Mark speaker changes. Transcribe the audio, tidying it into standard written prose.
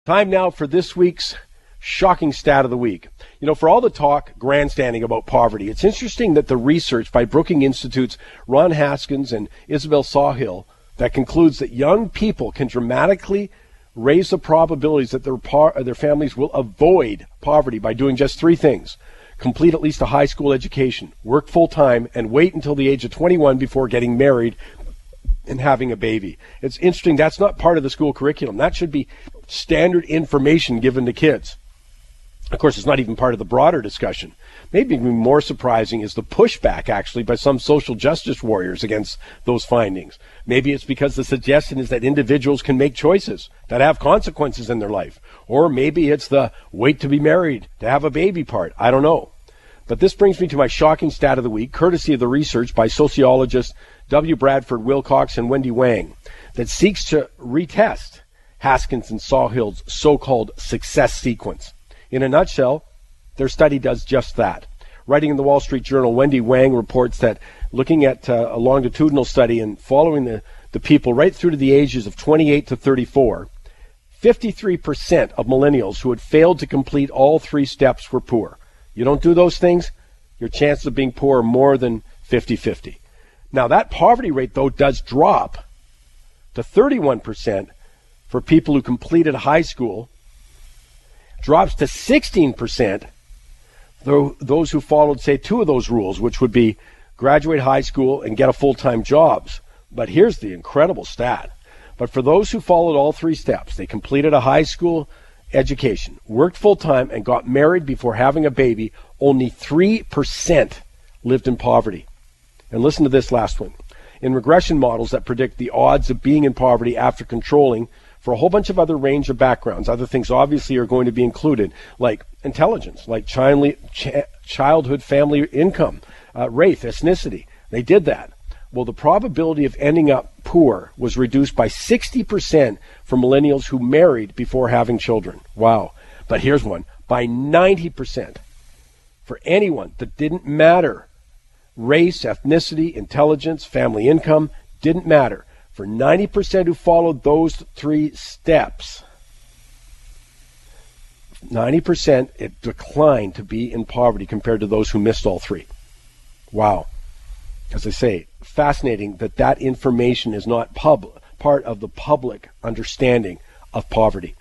Speaker 1: Time now for this week's shocking stat of the week. You know, for all the talk, grandstanding about poverty, it's interesting that the research by Brookings Institute's Ron Haskins and Isabel Sawhill that concludes that young people can dramatically raise the probabilities that their families will avoid poverty by doing just three things: complete at least a high school education, work full-time, and wait until the age of 21 before getting married and having a baby. It's interesting, that's not part of the school curriculum. That should be standard information given to kids. Of course, it's not even part of the broader discussion. Maybe even more surprising is the pushback, actually, by some social justice warriors against those findings. Maybe it's because the suggestion is that individuals can make choices that have consequences in their life. Or maybe it's the wait to be married, to have a baby part. I don't know. But this brings me to my shocking stat of the week, courtesy of the research by sociologists W. Bradford Wilcox and Wendy Wang, that seeks to retest Haskins and Sawhill's so-called success sequence. In a nutshell, their study does just that. Writing in the Wall Street Journal, Wendy Wang reports that looking at a longitudinal study and following the people right through to the ages of 28 to 34, 53% of millennials who had failed to complete all three steps were poor. You don't do those things, your chances of being poor are more than 50-50. Now, that poverty rate, though, does drop to 31% for people who completed high school, drops to 16% those who followed, say, two of those rules, which would be graduate high school and get a full-time jobs. But here's the incredible stat. But for those who followed all three steps, they completed a high school education, worked full-time, and got married before having a baby, only 3% lived in poverty. And listen to this last one. In regression models that predict the odds of being in poverty after controlling for a whole bunch of other range of backgrounds, other things obviously are going to be included, like intelligence, like childhood family income, race, ethnicity. They did that. Well, the probability of ending up poor was reduced by 60% for millennials who married before having children. Wow. But here's one. By 90% for anyone that didn't matter. Race, ethnicity, intelligence, family income didn't matter. For 90% who followed those three steps, 90% it declined to be in poverty compared to those who missed all three. Wow. As I say, fascinating that information is not part of the public understanding of poverty.